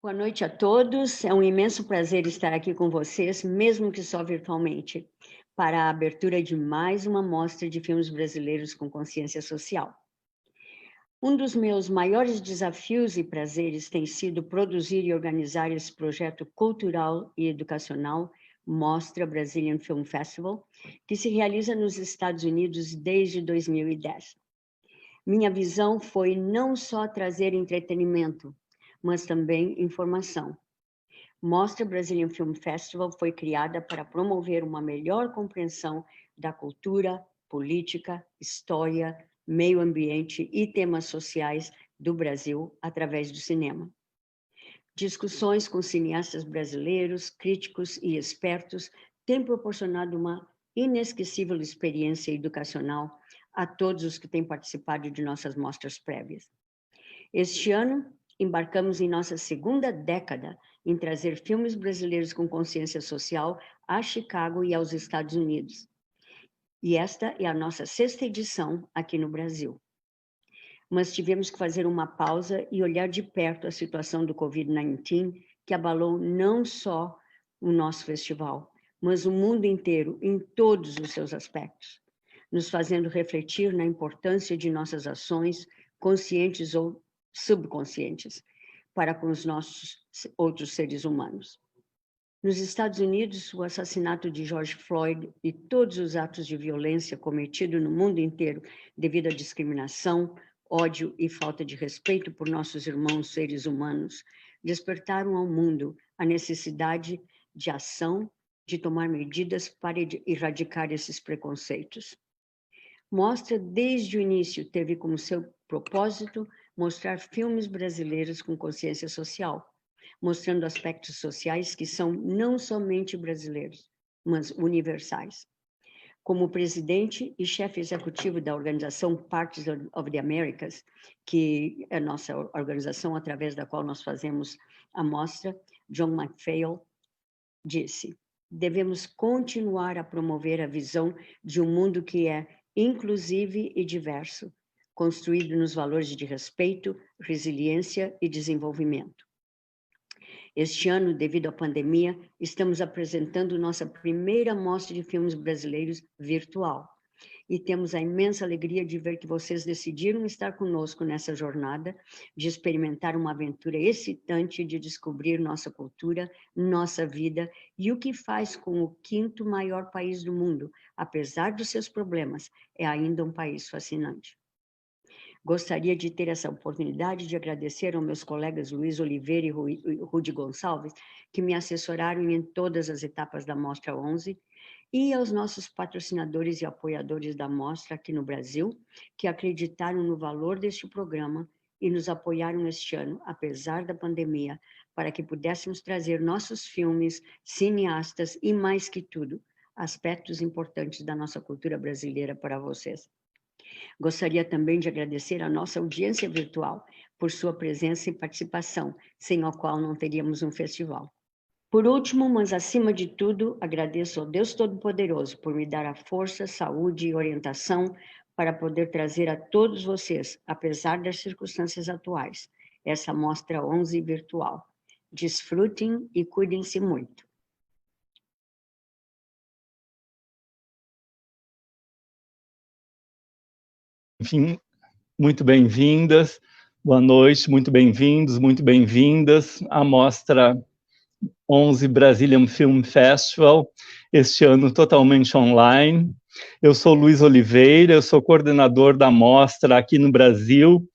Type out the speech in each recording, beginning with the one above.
Boa noite a todos. É um imenso prazer estar aqui com vocês, mesmo que só virtualmente, para a abertura de mais uma mostra de filmes brasileiros com consciência social. Um dos meus maiores desafios e prazeres tem sido produzir e organizar esse projeto cultural e educacional, Mostra Brazilian Film Festival, que se realiza nos Estados Unidos desde 2010. Minha visão foi não só trazer entretenimento, mas também informação. Mostra Brazilian Film Festival foi criada para promover uma melhor compreensão da cultura, política, história, meio ambiente e temas sociais do Brasil através do cinema. Discussões com cineastas brasileiros, críticos e expertos têm proporcionado uma inesquecível experiência educacional a todos os que têm participado de nossas mostras prévias. Este ano, embarcamos em nossa segunda década em trazer filmes brasileiros com consciência social a Chicago e aos Estados Unidos. E esta é a nossa 6ª edição aqui no Brasil. Mas tivemos que fazer uma pausa e olhar de perto a situação do Covid-19, que abalou não só o nosso festival, mas o mundo inteiro em todos os seus aspectos, nos fazendo refletir na importância de nossas ações, conscientes ou subconscientes, para com os nossos outros seres humanos. Nos Estados Unidos, o assassinato de George Floyd e todos os atos de violência cometidos no mundo inteiro devido à discriminação, ódio e falta de respeito por nossos irmãos seres humanos despertaram ao mundo a necessidade de ação, de tomar medidas para erradicar esses preconceitos. Mostra, desde o início, teve como seu propósito mostrar filmes brasileiros com consciência social, mostrando aspectos sociais que são não somente brasileiros, mas universais. Como presidente e chefe executivo da organização Parties of the Americas, que é a nossa organização através da qual nós fazemos a mostra, John McPhail disse: devemos continuar a promover a visão de um mundo que é inclusive e diverso, construído nos valores de respeito, resiliência e desenvolvimento. Este ano, devido à pandemia, estamos apresentando nossa primeira mostra de filmes brasileiros virtual. E temos a imensa alegria de ver que vocês decidiram estar conosco nessa jornada, de experimentar uma aventura excitante de descobrir nossa cultura, nossa vida e o que faz com o 5º maior país do mundo, apesar dos seus problemas, é ainda um país fascinante. Gostaria de ter essa oportunidade de agradecer aos meus colegas Luiz Oliveira e Rudy Gonçalves, que me assessoraram em todas as etapas da Mostra 11, e aos nossos patrocinadores e apoiadores da Mostra aqui no Brasil, que acreditaram no valor deste programa e nos apoiaram este ano, apesar da pandemia, para que pudéssemos trazer nossos filmes, cineastas e, mais que tudo, aspectos importantes da nossa cultura brasileira para vocês. Gostaria também de agradecer a nossa audiência virtual por sua presença e participação, sem a qual não teríamos um festival. Por último, mas acima de tudo, agradeço ao Deus Todo-Poderoso por me dar a força, saúde e orientação para poder trazer a todos vocês, apesar das circunstâncias atuais, essa Mostra 11 virtual. Desfrutem e cuidem-se muito. Enfim, muito bem-vindas, boa noite, muito bem-vindos, muito bem-vindas à Mostra 11 Brazilian Film Festival, este ano totalmente online. Eu sou Luiz Oliveira, eu sou coordenador da mostra aqui no Brasil,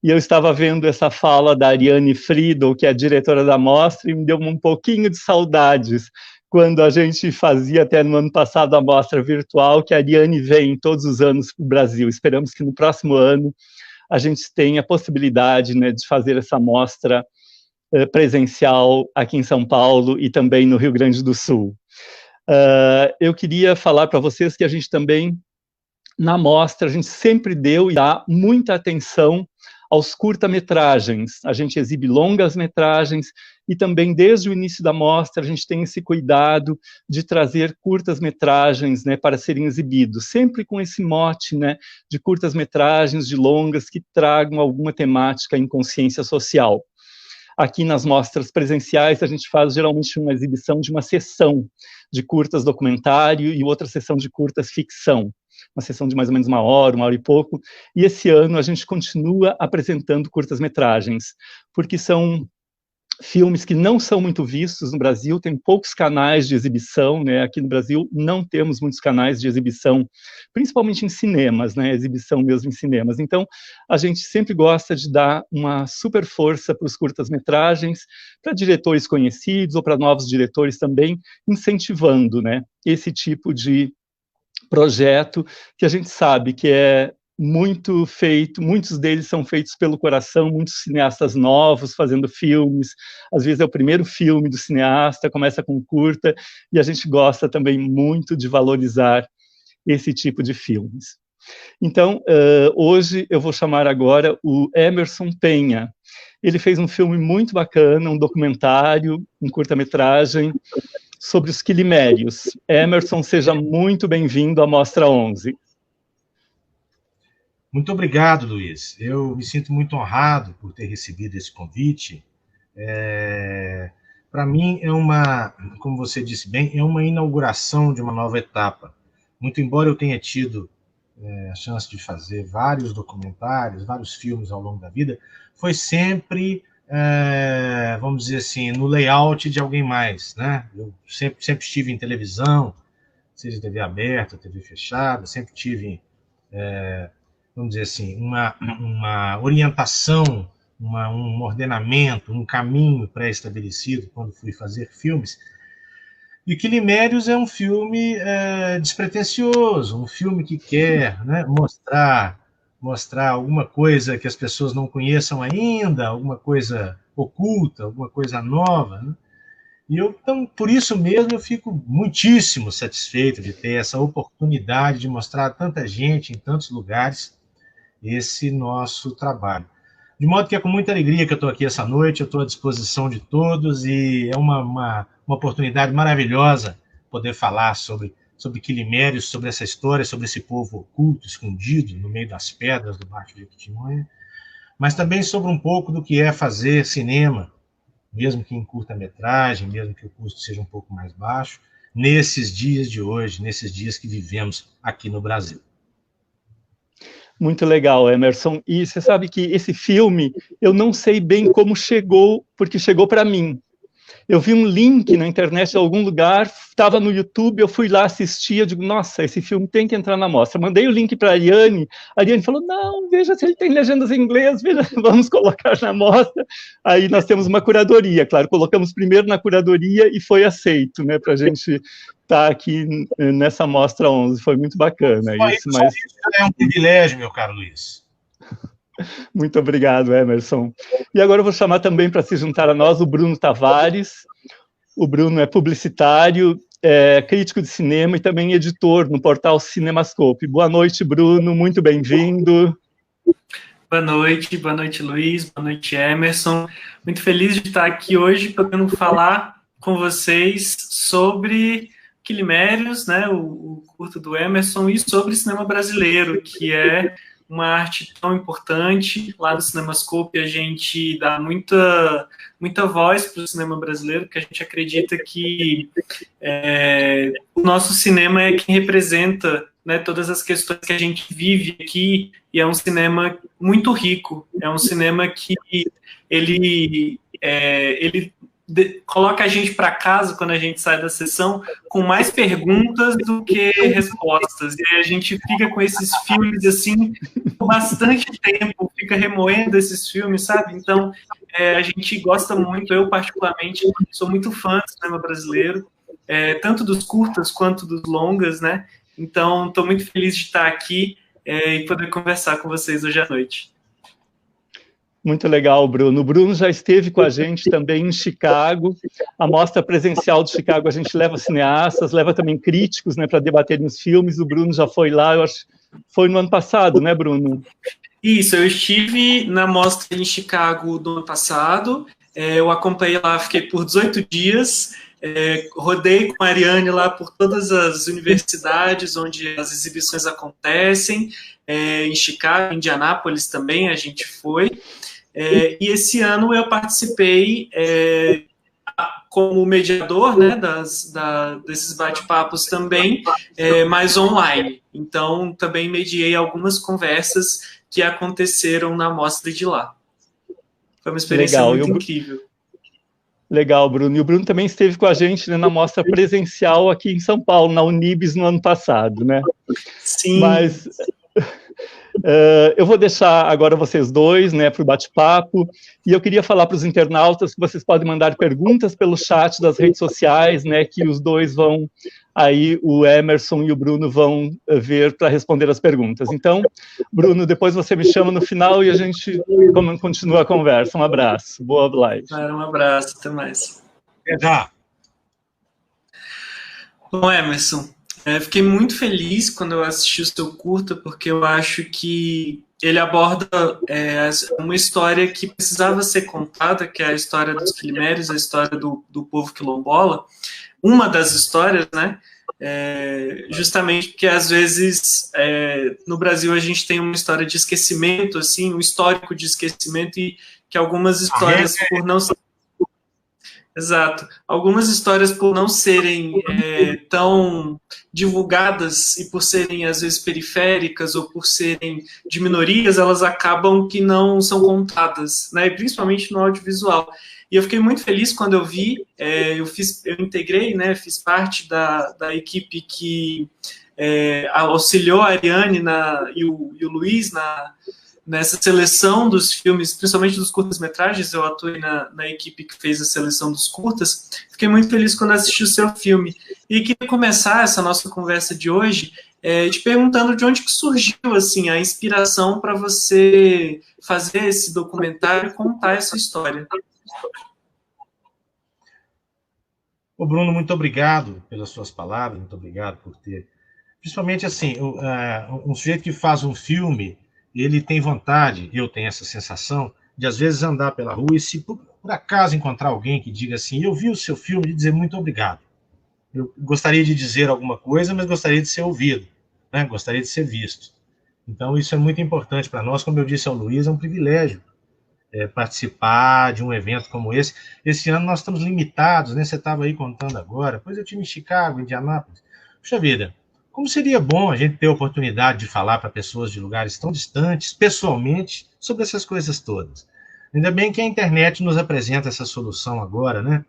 e eu estava vendo essa fala da Ariane Friedel, que é a diretora da mostra, e me deu um pouquinho de saudades, quando a gente fazia até no ano passado a mostra virtual, que a Ariane vem todos os anos para o Brasil. Esperamos que no próximo ano a gente tenha a possibilidade, né, de fazer essa mostra presencial aqui em São Paulo e também no Rio Grande do Sul. Eu queria falar para vocês que a gente também, na mostra, a gente sempre deu e dá muita atenção aos curta-metragens. A gente exibe longas-metragens e também, desde o início da mostra, a gente tem esse cuidado de trazer curtas-metragens, né, para serem exibidos, sempre com esse mote, né, de curtas-metragens, de longas, que tragam alguma temática em consciência social. Aqui nas mostras presenciais, a gente faz geralmente uma exibição de uma sessão de curtas documentário e outra sessão de curtas ficção, uma sessão de mais ou menos uma hora e pouco, e esse ano a gente continua apresentando curtas-metragens, porque são filmes que não são muito vistos no Brasil, tem poucos canais de exibição, né? Aqui no Brasil não temos muitos canais de exibição, principalmente em cinemas, né? Exibição mesmo em cinemas. Então, a gente sempre gosta de dar uma super força para os curtas-metragens, para diretores conhecidos ou para novos diretores também, incentivando, né, esse tipo de projeto que a gente sabe que é muito feito, muitos deles são feitos pelo coração, muitos cineastas novos fazendo filmes, às vezes é o primeiro filme do cineasta, começa com curta, e a gente gosta também muito de valorizar esse tipo de filmes. Então, hoje eu vou chamar agora o Emerson Penha. Ele fez um filme muito bacana, um documentário, um curta-metragem, sobre os quilimérios. Emerson, seja muito bem-vindo à Mostra 11. Muito obrigado, Luiz. Eu me sinto muito honrado por ter recebido esse convite. Para mim, como você disse bem, é uma inauguração de uma nova etapa. Muito embora eu tenha tido a chance de fazer vários documentários, vários filmes ao longo da vida, foi sempre, vamos dizer assim, no layout de alguém mais, né? Eu sempre estive em televisão, seja TV aberta, TV fechada, sempre tive, vamos dizer assim, uma orientação, um ordenamento, um caminho pré-estabelecido quando fui fazer filmes. E Quilimérios é um filme despretensioso, um filme que quer, né, mostrar alguma coisa que as pessoas não conheçam ainda, alguma coisa oculta, alguma coisa nova, né? E então, por isso mesmo, eu fico muitíssimo satisfeito de ter essa oportunidade de mostrar a tanta gente em tantos lugares esse nosso trabalho. De modo que é com muita alegria que eu estou aqui essa noite, eu estou à disposição de todos e é uma oportunidade maravilhosa poder falar sobre Quilimérios, sobre essa história, sobre esse povo oculto, escondido no meio das pedras do Baixo Jequitinhonha, mas também sobre um pouco do que é fazer cinema, mesmo que em curta-metragem, mesmo que o custo seja um pouco mais baixo, nesses dias de hoje, nesses dias que vivemos aqui no Brasil. Muito legal, Emerson. E você sabe que esse filme, eu não sei bem como chegou, porque chegou para mim. Eu vi um link na internet de algum lugar, estava no YouTube, eu fui lá assistir, eu digo, nossa, esse filme tem que entrar na mostra. Mandei o link para a Ariane falou, não, veja se ele tem legendas em inglês, veja, vamos colocar na mostra. Aí nós temos uma curadoria, claro, colocamos primeiro na curadoria e foi aceito, né, para a gente estar aqui nessa Mostra 11, foi muito bacana isso. Mas é um privilégio, meu caro Luiz. Muito obrigado, Emerson. E agora eu vou chamar também para se juntar a nós o Bruno Tavares. O Bruno é publicitário, crítico de cinema e também editor no portal Cinemascope. Boa noite, Bruno, muito bem-vindo. Boa noite, Luiz, boa noite, Emerson. Muito feliz de estar aqui hoje podendo falar com vocês sobre Quilimérios, né, o curto do Emerson, e sobre cinema brasileiro, que é uma arte tão importante. Lá no Cinemascope a gente dá muita voz para o cinema brasileiro, porque a gente acredita que o nosso cinema é quem representa, né, todas as questões que a gente vive aqui, e é um cinema muito rico, é um cinema que ele coloca a gente para casa, quando a gente sai da sessão, com mais perguntas do que respostas, e aí a gente fica com esses filmes, assim, por bastante tempo, fica remoendo esses filmes, sabe? Então, a gente gosta muito, eu particularmente, sou muito fã do cinema brasileiro, tanto dos curtas quanto dos longas, né? Então, estou muito feliz de estar aqui e poder conversar com vocês hoje à noite. Muito legal, Bruno. O Bruno já esteve com a gente também em Chicago. A mostra presencial de Chicago, a gente leva cineastas, leva também críticos, né, para debaterem os filmes. O Bruno já foi lá, eu acho que foi no ano passado, né, Bruno? Isso, eu estive na mostra em Chicago do ano passado. Eu acompanhei lá, fiquei por 18 dias. Rodei com a Ariane lá por todas as universidades onde as exibições acontecem. Em Chicago, em Indianápolis também a gente foi. E esse ano eu participei como mediador, né, desses bate-papos também, mas online. Então, também mediei algumas conversas que aconteceram na mostra de lá. Foi uma experiência muito incrível. Legal, Bruno. E o Bruno também esteve com a gente, né, na mostra presencial aqui em São Paulo, na Unibis, no ano passado, né? Sim. Mas eu vou deixar agora vocês dois, né, para o bate-papo, e eu queria falar para os internautas que vocês podem mandar perguntas pelo chat das redes sociais, né, que os dois vão, aí o Emerson e o Bruno vão ver para responder as perguntas. Então, Bruno, depois você me chama no final e a gente continua a conversa. Um abraço, boa live. Um abraço, até mais. Já. Bom, Emerson, fiquei muito feliz quando eu assisti o seu curta, porque eu acho que ele aborda uma história que precisava ser contada, que é a história dos quilimérios, a história do povo quilombola. Uma das histórias, né? Justamente porque, às vezes, no Brasil a gente tem uma história de esquecimento, assim, um histórico de esquecimento, e que algumas histórias, por não... Exato. Algumas histórias, por não serem tão divulgadas e por serem, às vezes, periféricas ou por serem de minorias, elas acabam que não são contadas, né? Principalmente no audiovisual. E eu fiquei muito feliz quando eu vi, eu integrei, né, fiz parte da equipe que auxiliou a Ariane e o Luiz nessa seleção dos filmes, principalmente dos curtas-metragens. Eu atuei na equipe que fez a seleção dos curtas. Fiquei muito feliz quando assisti o seu filme. E queria começar essa nossa conversa de hoje te perguntando de onde que surgiu, assim, a inspiração para você fazer esse documentário e contar essa história. Ô, Bruno, muito obrigado pelas suas palavras, muito obrigado por ter... Principalmente, assim, um sujeito que faz um filme, ele tem vontade, eu tenho essa sensação, de às vezes andar pela rua e, se por acaso encontrar alguém que diga assim, eu vi o seu filme, de dizer muito obrigado. Eu gostaria de dizer alguma coisa, mas gostaria de ser ouvido, né? Gostaria de ser visto. Então, isso é muito importante para nós. Como eu disse ao Luiz, é um privilégio participar de um evento como esse. Esse ano nós estamos limitados, né? Você estava aí contando agora, depois eu estive em Chicago, em Indianápolis. Puxa vida, como seria bom a gente ter a oportunidade de falar para pessoas de lugares tão distantes, pessoalmente, sobre essas coisas todas. Ainda bem que a internet nos apresenta essa solução agora, né?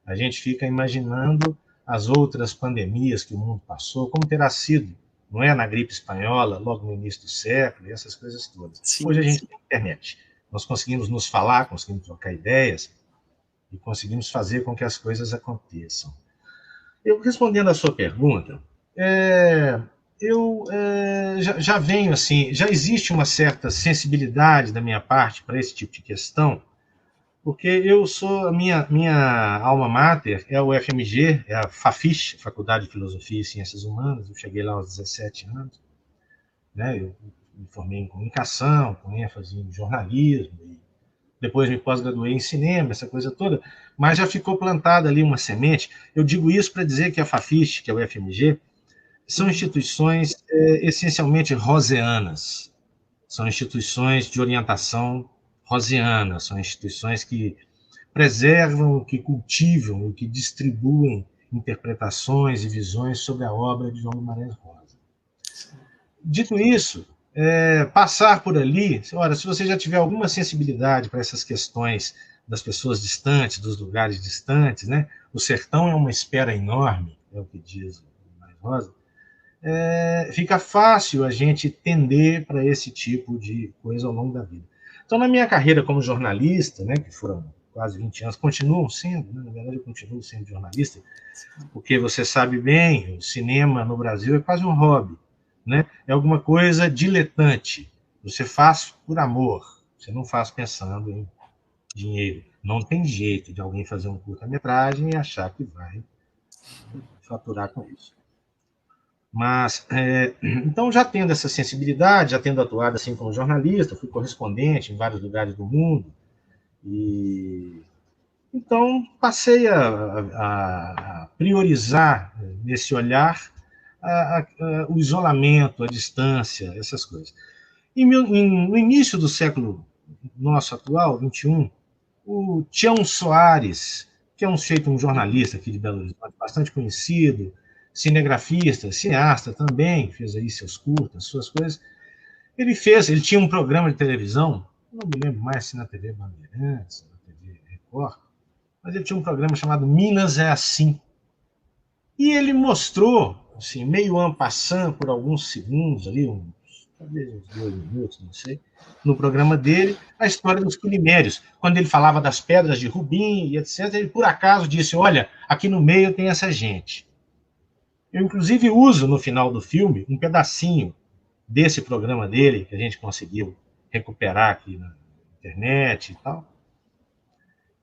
A gente fica imaginando as outras pandemias que o mundo passou, como terá sido, não é? Na gripe espanhola, logo no início do século, e essas coisas todas. Sim, hoje a gente tem internet. Nós conseguimos nos falar, conseguimos trocar ideias e conseguimos fazer com que as coisas aconteçam. Eu, respondendo à sua pergunta, eu já venho assim, já existe uma certa sensibilidade da minha parte para esse tipo de questão, porque eu sou, a minha alma mater é o FMG, é a FAFISH, Faculdade de Filosofia e Ciências Humanas. Eu cheguei lá aos 17 anos, né? Eu me formei em comunicação, com ênfase em jornalismo, e depois me pós-graduei em cinema, essa coisa toda, mas já ficou plantada ali uma semente. Eu digo isso para dizer que a FAFISH, que é o FMG, são instituições essencialmente roseanas, são instituições de orientação rosiana, são instituições que preservam, que cultivam e que distribuem interpretações e visões sobre a obra de João Guimarães Rosa. Dito isso, passar por ali, olha, se você já tiver alguma sensibilidade para essas questões das pessoas distantes, dos lugares distantes, né? O sertão é uma espera enorme, é o que diz o Guimarães Rosa, fica fácil a gente tender para esse tipo de coisa ao longo da vida. Então, na minha carreira como jornalista, né, que foram quase 20 anos, continuam sendo, né, na verdade eu continuo sendo jornalista, porque você sabe bem, o cinema no Brasil é quase um hobby, né? É alguma coisa diletante, você faz por amor, você não faz pensando em dinheiro. Não tem jeito de alguém fazer um curta-metragem e achar que vai faturar com isso. Mas, então, já tendo essa sensibilidade, já tendo atuado assim como jornalista, fui correspondente em vários lugares do mundo, e então passei a priorizar nesse olhar o isolamento, a distância, essas coisas. E no início do século nosso atual, 21, o Tião Soares, que é um jornalista aqui de Belo Horizonte, bastante conhecido, cinegrafista, cineasta também, fez aí seus curtas, suas coisas. Ele tinha um programa de televisão, não me lembro mais se na TV Bandeirantes, na TV Record, mas ele tinha um programa chamado Minas é Assim. E ele mostrou, assim, meio en passant, por alguns segundos ali, talvez uns 2 minutos, não sei, no programa dele, a história dos quilimérios. Quando ele falava das pedras de Rubim e etc., ele por acaso disse, olha, aqui no meio tem essa gente. Eu, inclusive, uso no final do filme um pedacinho desse programa dele, que a gente conseguiu recuperar aqui na internet e tal.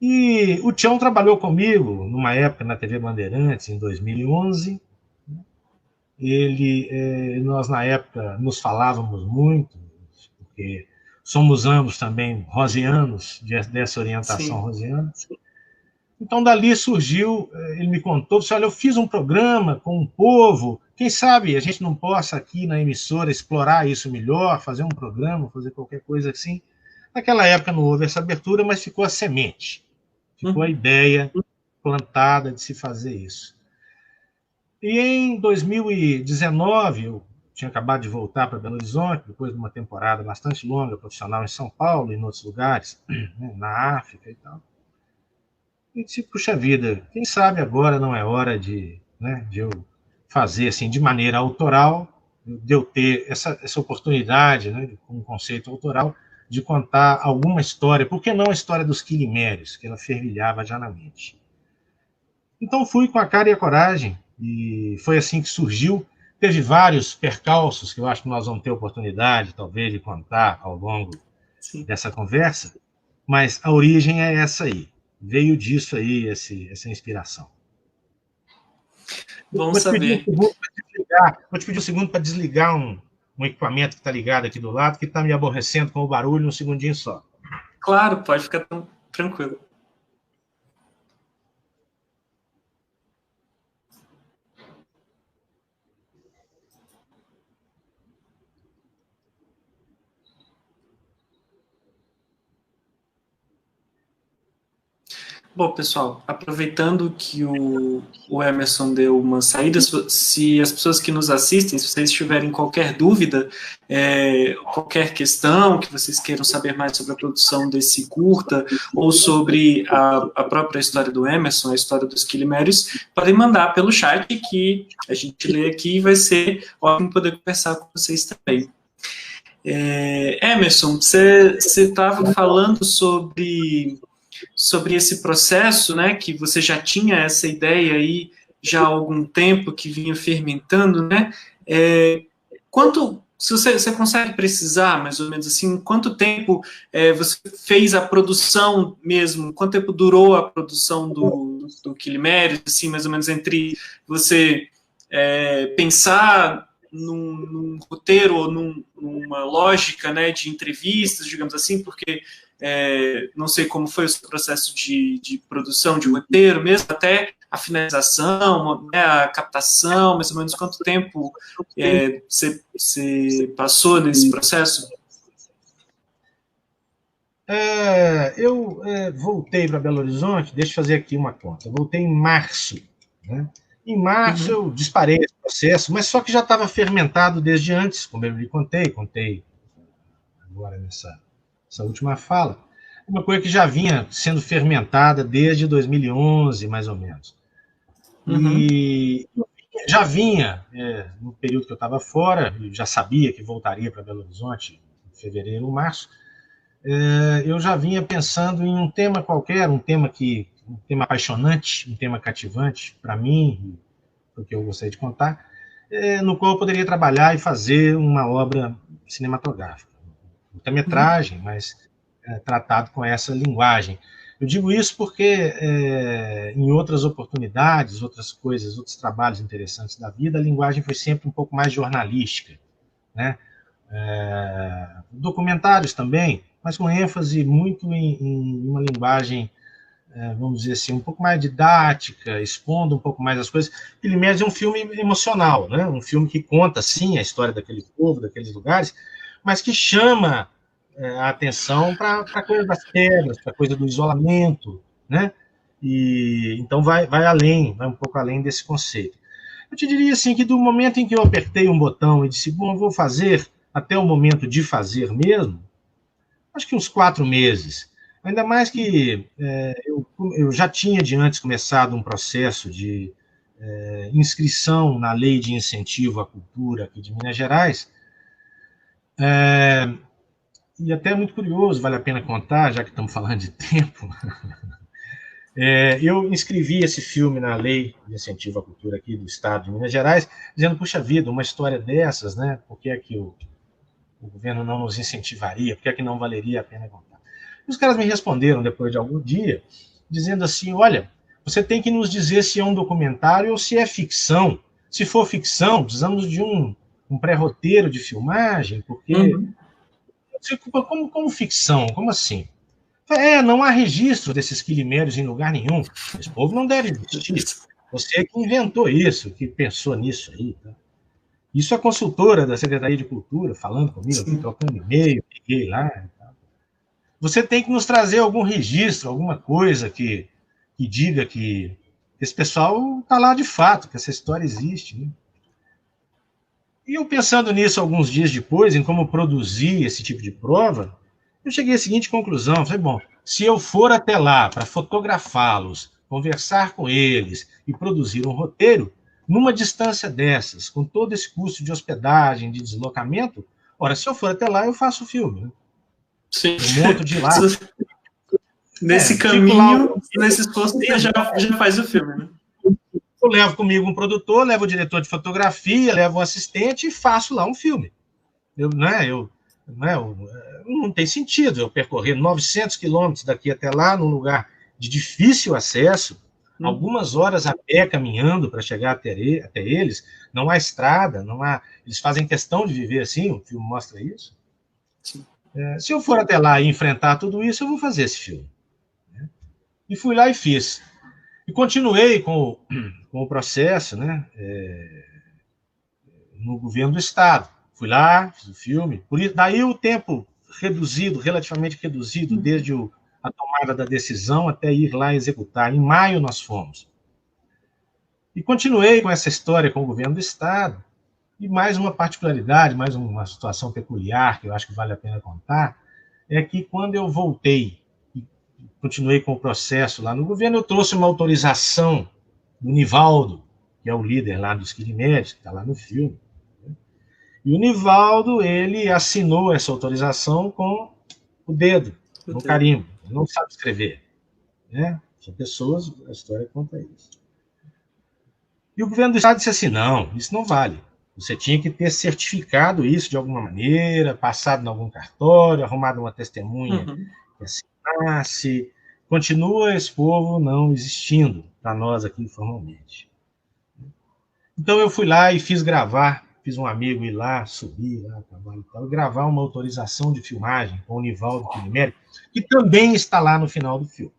E o Tião trabalhou comigo numa época na TV Bandeirantes, em 2011. Nós, na época, nos falávamos muito, porque somos ambos também rosianos, dessa orientação Sim. rosiana. Então, dali surgiu, ele me contou, disse, olha, eu fiz um programa com um povo, quem sabe a gente não possa aqui na emissora explorar isso melhor, fazer um programa, fazer qualquer coisa assim. Naquela época não houve essa abertura, mas ficou a semente, ficou a ideia plantada de se fazer isso. E em 2019, eu tinha acabado de voltar para Belo Horizonte, depois de uma temporada bastante longa, profissional em São Paulo e em outros lugares, né, na África e tal. E disse, puxa vida, quem sabe agora não é hora de eu fazer assim, de maneira autoral, de eu ter essa oportunidade, né, com um conceito autoral, de contar alguma história, por que não a história dos quilimérios, que ela fervilhava já na mente. Então fui com a cara e a coragem, e foi assim que surgiu. Teve vários percalços que eu acho que nós vamos ter oportunidade, talvez, de contar ao longo Sim. dessa conversa, mas a origem é essa aí. Veio disso aí, essa inspiração. Bom saber. Vou te pedir um segundo para desligar um equipamento que está ligado aqui do lado, que está me aborrecendo com o barulho, um segundinho só. Claro, pode ficar tranquilo. Bom, pessoal, aproveitando que o Emerson deu uma saída, se as pessoas que nos assistem, se vocês tiverem qualquer dúvida, qualquer questão que vocês queiram saber mais sobre a produção desse curta, ou sobre a própria história do Emerson, a história dos quilimérios, podem mandar pelo chat que a gente lê aqui e vai ser ótimo poder conversar com vocês também. Emerson, você estava falando sobre esse processo, né, que você já tinha essa ideia aí já há algum tempo, que vinha fermentando, né, se você consegue precisar, mais ou menos assim, quanto tempo você fez a produção mesmo, quanto tempo durou a produção do Quilimérios, assim, mais ou menos entre você pensar num roteiro ou numa lógica, né, de entrevistas, digamos assim, porque não sei como foi o processo de produção de roteiro mesmo, até a finalização, né, a captação, mais ou menos quanto tempo você passou nesse processo? Eu voltei para Belo Horizonte, deixa eu fazer aqui uma conta. Eu voltei em março, né? Em março eu disparei esse processo, mas só que já estava fermentado desde antes, como eu lhe contei agora nessa última fala. Uma coisa que já vinha sendo fermentada desde 2011, mais ou menos. E já vinha, no período que eu estava fora, já sabia que voltaria para Belo Horizonte em fevereiro ou março, eu já vinha pensando em um tema qualquer, um tema apaixonante, um tema cativante para mim, porque eu gostaria de contar, no qual eu poderia trabalhar e fazer uma obra cinematográfica. Curta-metragem, mas tratado com essa linguagem. Eu digo isso porque, em outras oportunidades, outras coisas, outros trabalhos interessantes da vida, a linguagem foi sempre um pouco mais jornalística, né? Documentários também, mas com ênfase muito em uma linguagem, vamos dizer assim, um pouco mais didática, expondo um pouco mais as coisas. Ilimedes é um filme emocional, né? Um filme que conta, sim, a história daquele povo, daqueles lugares, mas que chama a atenção para a coisa das pedras, para a coisa do isolamento, né? E então vai um pouco além desse conceito. Eu te diria assim que do momento em que eu apertei um botão e disse, bom, eu vou fazer até o momento de fazer mesmo, acho que uns 4 meses. Ainda mais que eu já tinha de antes começado um processo de inscrição na Lei de Incentivo à Cultura aqui de Minas Gerais, e até muito curioso, vale a pena contar, já que estamos falando de tempo. Eu inscrevi esse filme na Lei de Incentivo à Cultura aqui do Estado de Minas Gerais, dizendo, puxa vida, uma história dessas, né? Por que é que o governo não nos incentivaria? Por que é que não valeria a pena contar? E os caras me responderam depois de algum dia, dizendo assim, olha, você tem que nos dizer se é um documentário ou se é ficção. Se for ficção, precisamos de um pré-roteiro de filmagem, porque... Como ficção? Como assim? Não há registro desses quilimérios em lugar nenhum. Esse povo não deve existir. Você é que inventou isso, que pensou nisso aí. Tá? Isso a consultora da Secretaria de Cultura, falando comigo, aqui, trocando e-mail, liguei lá. Tá? Você tem que nos trazer algum registro, alguma coisa que diga que esse pessoal está lá de fato, que essa história existe. Né? E eu pensando nisso alguns dias depois, em como produzir esse tipo de prova, eu cheguei à seguinte conclusão, falei, bom, se eu for até lá para fotografá-los, conversar com eles e produzir um roteiro, numa distância dessas, com todo esse custo de hospedagem, de deslocamento, ora, se eu for até lá, eu faço o filme. Né? Sim. Eu monto de lá. Nesse caminho, nesse esforço, você já faz o filme, né? Eu levo comigo um produtor, levo o diretor de fotografia, levo um assistente e faço lá um filme. Não tem sentido eu percorrer 900 quilômetros daqui até lá, num lugar de difícil acesso, algumas horas a pé caminhando para chegar até eles, não há estrada, eles fazem questão de viver assim, o filme mostra isso. Se eu for até lá e enfrentar tudo isso, eu vou fazer esse filme. E fui lá e fiz. E continuei com o processo, né, no governo do Estado. Fui lá, fiz o filme. Daí o tempo relativamente reduzido, desde a tomada da decisão até ir lá executar. Em maio nós fomos. E continuei com essa história com o governo do Estado. E mais uma particularidade, mais uma situação peculiar, que eu acho que vale a pena contar, é que quando eu voltei e continuei com o processo lá no governo, eu trouxe uma autorização do Nivaldo, que é o líder lá dos Quilimérios, que está lá no filme. E o Nivaldo, ele assinou essa autorização com o dedo, no carimbo. Ele não sabe escrever. Né? São pessoas, a história conta isso. E o governo do Estado disse assim, não, isso não vale. Você tinha que ter certificado isso de alguma maneira, passado em algum cartório, arrumado uma testemunha que assinasse. Continua esse povo não existindo para nós aqui formalmente. Então eu fui lá e fiz um amigo ir lá, subir lá, gravar uma autorização de filmagem com o Nivaldo Quilimérios, que também está lá no final do filme.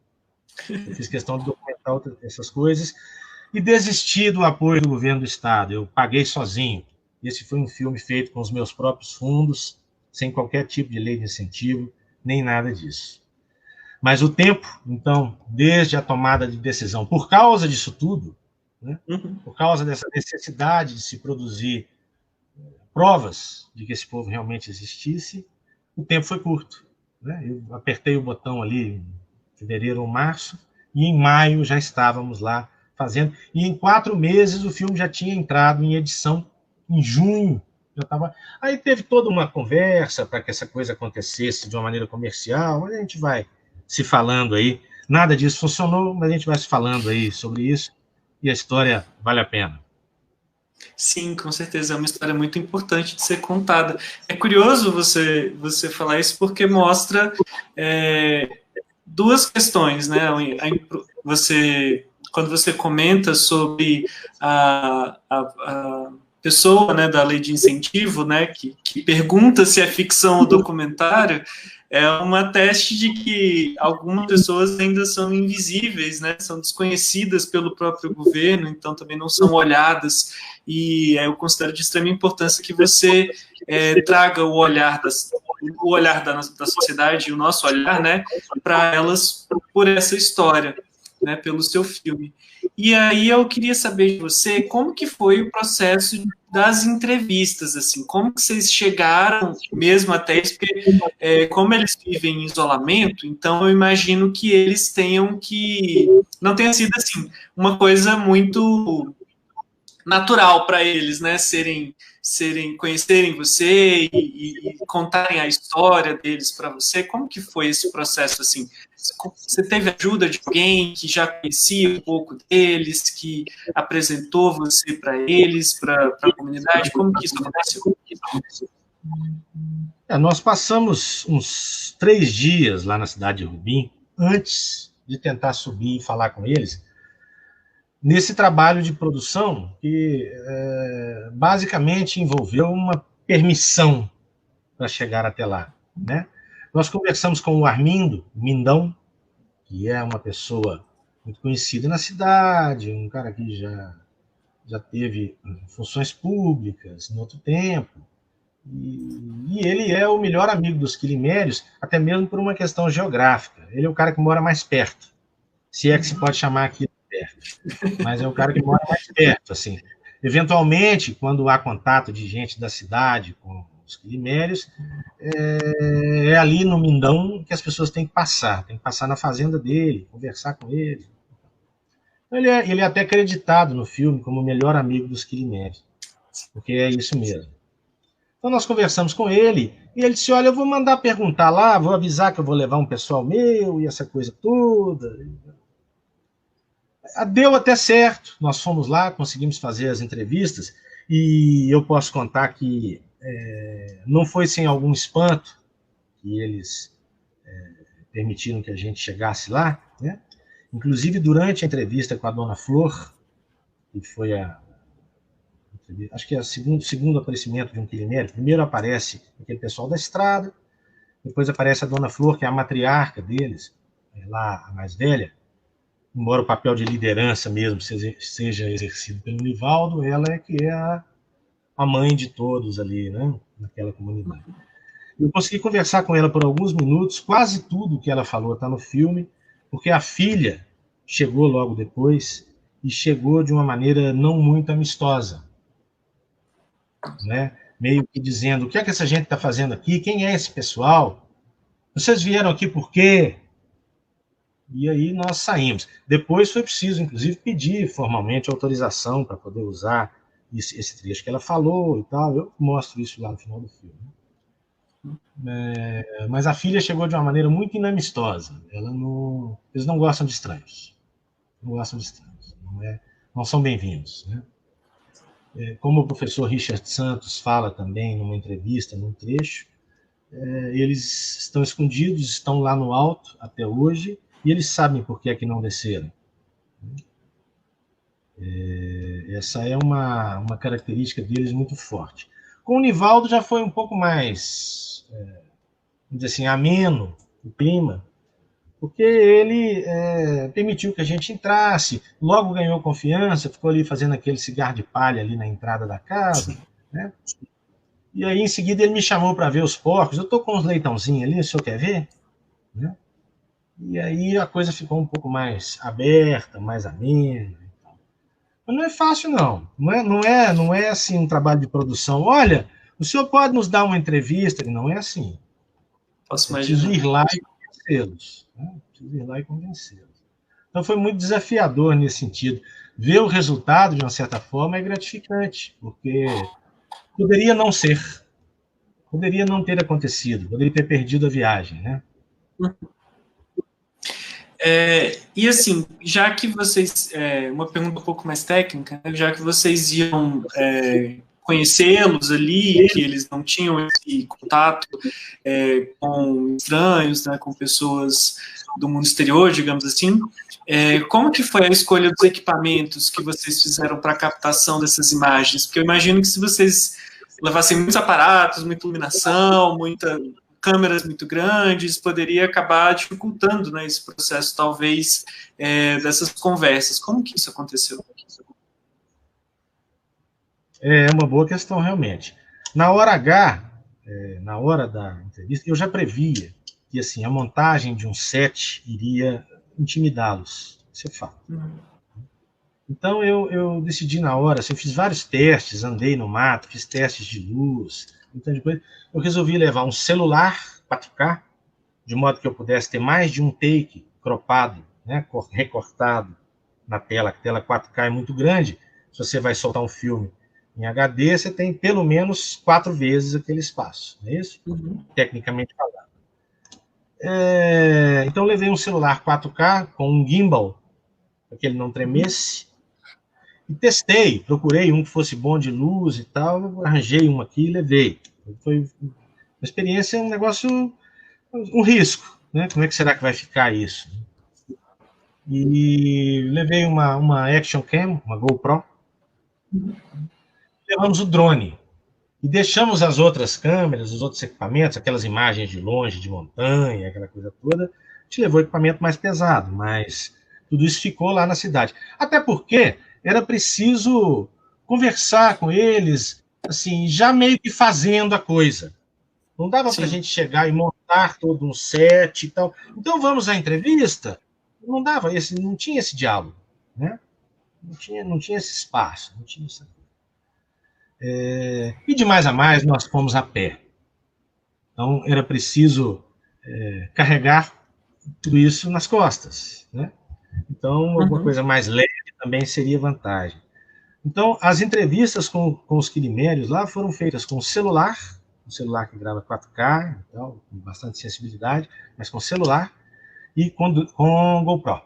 Eu fiz questão de documentar essas coisas e desisti do apoio do governo do Estado. Eu paguei sozinho. Esse foi um filme feito com os meus próprios fundos, sem qualquer tipo de lei de incentivo, nem nada disso. Mas o tempo, então, desde a tomada de decisão, por causa disso tudo, né, por causa dessa necessidade de se produzir provas de que esse povo realmente existisse, o tempo foi curto. Né? Eu apertei o botão ali em fevereiro ou março, e em maio já estávamos lá fazendo. E em 4 meses o filme já tinha entrado em edição, em junho. Já tava... Aí teve toda uma conversa para que essa coisa acontecesse de uma maneira comercial, mas a gente vai se falando aí. Nada disso funcionou, mas a gente vai se falando aí sobre isso, e a história vale a pena. Sim, com certeza, é uma história muito importante de ser contada. É curioso você falar isso, porque mostra duas questões, né? Quando você comenta sobre a pessoa, né, da lei de incentivo, né, que pergunta se é ficção ou documentário, é uma teste de que algumas pessoas ainda são invisíveis, né, são desconhecidas pelo próprio governo, então também não são olhadas, e eu considero de extrema importância que você traga o olhar da sociedade, o nosso olhar, né, para elas por essa história, né, pelo seu filme. E aí eu queria saber de você como que foi o processo das entrevistas, assim, como que vocês chegaram mesmo até isso, porque como eles vivem em isolamento, então eu imagino que eles não tenha sido, assim, uma coisa muito natural para eles, né, conhecerem você e contarem a história deles para você. Como que foi esse processo, assim? Você teve ajuda de alguém que já conhecia um pouco deles, que apresentou você para eles, para a comunidade? Como que isso aconteceu? Nós passamos uns 3 dias lá na cidade de Rubim, antes de tentar subir e falar com eles, nesse trabalho de produção que basicamente envolveu uma permissão para chegar até lá, né? Nós conversamos com o Armindo Mindão, que é uma pessoa muito conhecida na cidade, um cara que já teve funções públicas em outro tempo, e ele é o melhor amigo dos quilimérios, até mesmo por uma questão geográfica. Ele é o cara que mora mais perto, se é que se pode chamar aqui perto, mas é o cara que mora mais perto, assim. Eventualmente, quando há contato de gente da cidade com os quilimérios, é ali no Mindão que as pessoas têm que passar na fazenda dele, conversar com ele. Ele é até acreditado no filme como o melhor amigo dos quilimérios, porque é isso mesmo. Então nós conversamos com ele, e ele disse, olha, eu vou mandar perguntar lá, vou avisar que eu vou levar um pessoal meu, e essa coisa toda. Deu até certo, nós fomos lá, conseguimos fazer as entrevistas, e eu posso contar que não foi sem algum espanto que eles permitiram que a gente chegasse lá, né? Inclusive durante a entrevista com a dona Flor, que foi acho que é o segundo aparecimento de um quilimérico. Primeiro aparece aquele pessoal da estrada, depois aparece a dona Flor, que é a matriarca deles, lá a mais velha, embora o papel de liderança mesmo seja exercido pelo Nivaldo, ela é que é a mãe de todos ali, né, naquela comunidade. Eu consegui conversar com ela por alguns minutos, quase tudo que ela falou está no filme, porque a filha chegou logo depois, e chegou de uma maneira não muito amistosa, né? Meio que dizendo, o que é que essa gente está fazendo aqui? Quem é esse pessoal? Vocês vieram aqui por quê? E aí nós saímos. Depois foi preciso, inclusive, pedir formalmente autorização para poder usar esse trecho que ela falou e tal. Eu mostro isso lá no final do filme. Mas a filha chegou de uma maneira muito inamistosa. Eles não gostam de estranhos. Não gostam de estranhos. Não são bem-vindos, né? Como o professor Richard Santos fala também numa entrevista, num trecho, eles estão escondidos, estão lá no alto até hoje, e eles sabem por que é que não desceram. Essa é uma característica deles muito forte. Com o Nivaldo já foi um pouco mais, vamos dizer assim, ameno o clima, porque ele permitiu que a gente entrasse, logo ganhou confiança, ficou ali fazendo aquele cigarro de palha ali na entrada da casa, né? E aí, em seguida, ele me chamou para ver os porcos. Eu estou com uns leitãozinhos ali, o senhor quer ver? Né? E aí a coisa ficou um pouco mais aberta, mais amena. Mas não é fácil, não. Não é assim um trabalho de produção. Olha, o senhor pode nos dar uma entrevista? Não é assim. Posso É preciso imaginar. ir lá e convencê-los. Né? Preciso ir lá e convencê-los. Então foi muito desafiador nesse sentido. Ver o resultado, de uma certa forma, é gratificante, porque poderia não ser. Poderia não ter acontecido. Poderia ter perdido a viagem, né? E assim, já que vocês, uma pergunta um pouco mais técnica, né, já que vocês iam conhecê-los ali, que eles não tinham esse contato com estranhos, né, com pessoas do mundo exterior, digamos assim, como que foi a escolha dos equipamentos que vocês fizeram para a captação dessas imagens? Porque eu imagino que se vocês levassem muitos aparatos, muita iluminação, câmeras muito grandes, poderia acabar dificultando, né, esse processo, talvez, dessas conversas. Como que isso aconteceu? É uma boa questão, realmente. Na hora H, na hora da entrevista, eu já previa que assim, a montagem de um set iria intimidá-los. Isso é fato. Então, eu decidi na hora, assim, eu fiz vários testes, andei no mato, fiz testes de luz, então depois eu resolvi levar um celular 4K, de modo que eu pudesse ter mais de um take cropado, né, recortado na tela, a tela 4K é muito grande, se você vai soltar um filme em HD, você tem pelo menos 4 vezes aquele espaço, não é isso? Tecnicamente falando. Então, eu levei um celular 4K com um gimbal, para que ele não tremesse, e testei, procurei um que fosse bom de luz e tal, arranjei um aqui e levei. Foi uma experiência, um negócio, um risco, né? Como é que será que vai ficar isso? E levei uma Action Cam, uma GoPro, levamos o drone e deixamos as outras câmeras, os outros equipamentos, aquelas imagens de longe, de montanha, aquela coisa toda, a gente levou equipamento mais pesado, mas tudo isso ficou lá na cidade. Até porque era preciso conversar com eles, assim, já meio que fazendo a coisa. Não dava para a gente chegar e montar todo um set e tal. Então vamos à entrevista? Não dava, não tinha esse diálogo, né? Não tinha esse espaço, não tinha essa coisa. E de mais a mais, nós fomos a pé. Então, era preciso carregar tudo isso nas costas, né? Então, alguma coisa mais leve também seria vantagem. Então, as entrevistas com os quilimérios lá foram feitas com celular, um celular que grava 4K, então, com bastante sensibilidade, mas com celular e com GoPro.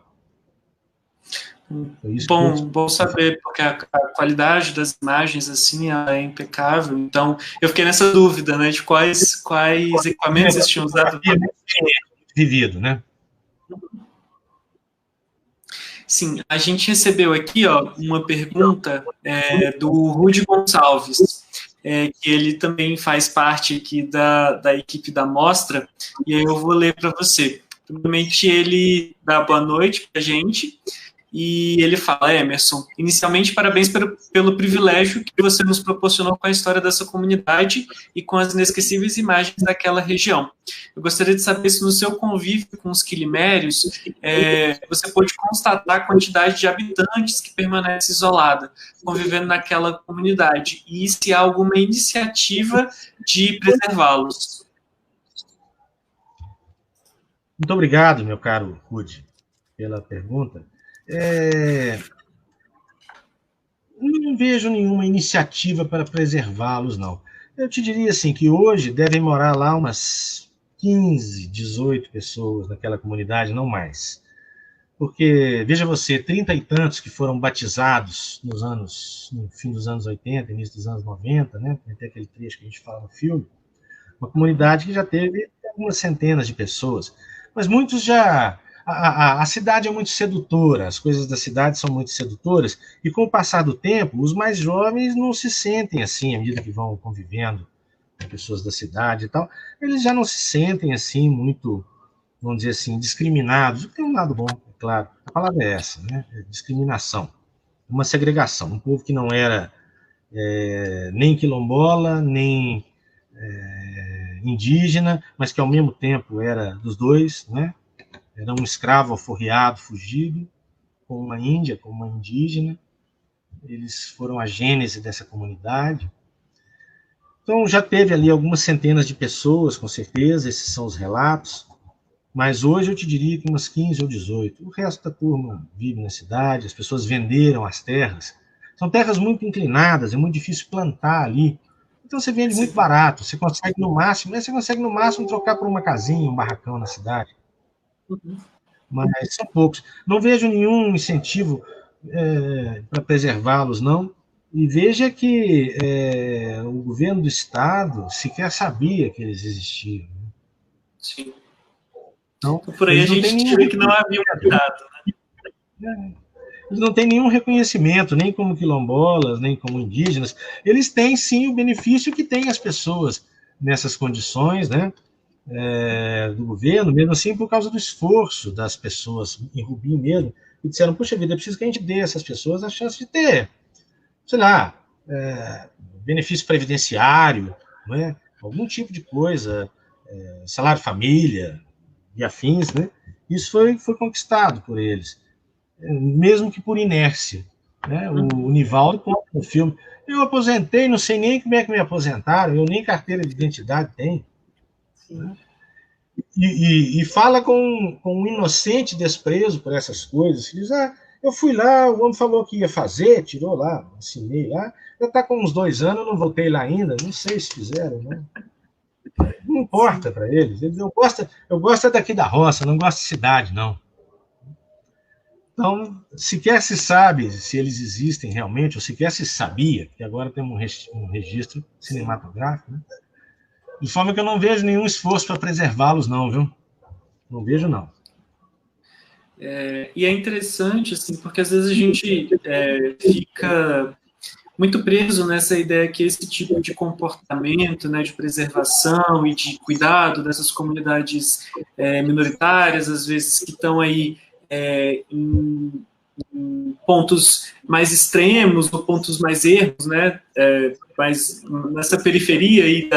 Bom saber, porque a qualidade das imagens, assim, ela é impecável. Então, eu fiquei nessa dúvida, né, de quais equipamentos vocês tinham usado. Vivido, né? Sim, a gente recebeu aqui, ó, uma pergunta do Rudy Gonçalves, que ele também faz parte aqui da equipe da mostra, e aí eu vou ler para você. Primeiramente, ele dá boa noite para a gente, e ele fala: Emerson, inicialmente parabéns pelo privilégio que você nos proporcionou com a história dessa comunidade e com as inesquecíveis imagens daquela região. Eu gostaria de saber se no seu convívio com os quilimérios você pôde constatar a quantidade de habitantes que permanece isolada, convivendo naquela comunidade, e se há alguma iniciativa de preservá-los. Muito obrigado, meu caro Rudy, pela pergunta. Não vejo nenhuma iniciativa para preservá-los, não. Eu te diria assim, que hoje devem morar lá umas 15, 18 pessoas naquela comunidade, não mais. Porque, veja você, 30 e tantos que foram batizados no fim dos anos 80, início dos anos 90, né? Tem até aquele trecho que a gente fala no filme. Uma comunidade que já teve algumas centenas de pessoas. Mas muitos já... A cidade é muito sedutora, as coisas da cidade são muito sedutoras, e com o passar do tempo, os mais jovens não se sentem assim, à medida que vão convivendo com pessoas da cidade e tal, eles já não se sentem assim muito, vamos dizer assim, discriminados. Tem um lado bom, é claro, a palavra é essa, né? Discriminação, uma segregação, um povo que não era nem quilombola, nem indígena, mas que ao mesmo tempo era dos dois, né? era um escravo alforriado, fugido, com uma índia, com uma indígena. Eles foram a gênese dessa comunidade. Então, já teve ali algumas centenas de pessoas, com certeza, esses são os relatos, mas hoje eu te diria que umas 15 ou 18. O resto da turma vive na cidade, as pessoas venderam as terras. São terras muito inclinadas, é muito difícil plantar ali. Então, você vende muito barato, você consegue no máximo trocar por uma casinha, um barracão na cidade. Mas são poucos. Não vejo nenhum incentivo para preservá-los, não. E veja que o governo do Estado sequer sabia que eles existiam. Sim. Então, por aí a gente tira que não havia um cuidado. Né? Eles não têm nenhum reconhecimento, nem como quilombolas, nem como indígenas. Eles têm, sim, o benefício que têm as pessoas nessas condições, né? Do governo, mesmo assim, por causa do esforço das pessoas em Rubi mesmo, que disseram, puxa vida, é preciso que a gente dê a essas pessoas a chance de ter, sei lá, benefício previdenciário, né? Algum tipo de coisa, salário família e afins, né? Isso foi conquistado por eles, mesmo que por inércia. Né? O Nivaldo conta no filme, eu aposentei, não sei nem como é que me aposentaram, eu nem carteira de identidade tenho. Né? E fala com um inocente desprezo por essas coisas. Diz, eu fui lá, o homem falou que ia fazer, tirou lá, assinei lá, já está com uns 2 anos, eu não voltei lá ainda, não sei se fizeram, né? Não importa para eles. Eu gosto daqui da roça, não gosto de cidade, não. Então, sequer se sabe se eles existem realmente, ou sequer se sabia, que agora temos um registro cinematográfico, né? De forma que eu não vejo nenhum esforço para preservá-los, não, viu? Não vejo, não. E é interessante, assim, porque às vezes a gente fica muito preso nessa ideia que esse tipo de comportamento, né, de preservação e de cuidado dessas comunidades minoritárias, às vezes que estão aí em pontos mais extremos ou pontos mais ermos, né, mais nessa periferia aí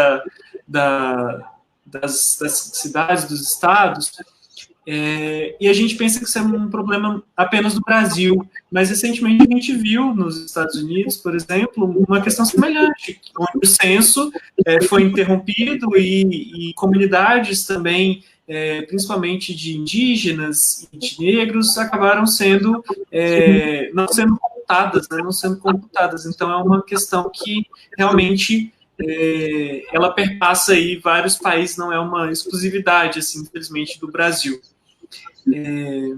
das cidades, dos estados. E a gente pensa que isso é um problema apenas do Brasil, mas recentemente a gente viu nos Estados Unidos, por exemplo, uma questão semelhante, onde o censo foi interrompido e comunidades também, principalmente de indígenas e de negros, acabaram sendo não sendo computadas, né, não sendo computadas. Então é uma questão que realmente ela perpassa aí vários países, não é uma exclusividade, assim, infelizmente, do Brasil. E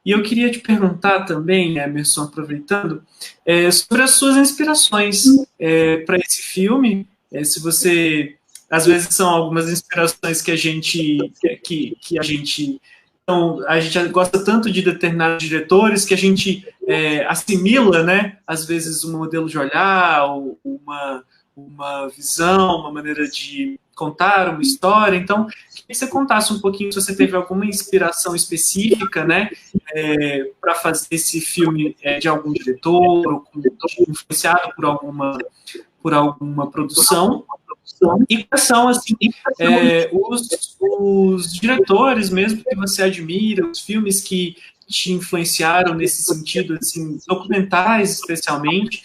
eu queria te perguntar também, Emerson, aproveitando, sobre as suas inspirações para esse filme. Se você, às vezes, são algumas inspirações que a gente então, a gente gosta tanto de determinados diretores que a gente assimila, né? Às vezes um modelo de olhar, ou uma visão, uma maneira de contar uma história. Então, queria que você contasse um pouquinho se você teve alguma inspiração específica, né, para fazer esse filme de algum diretor, ou influenciado por alguma produção. E quais são, assim, os diretores mesmo que você admira, os filmes que te influenciaram nesse sentido, assim, documentais especialmente,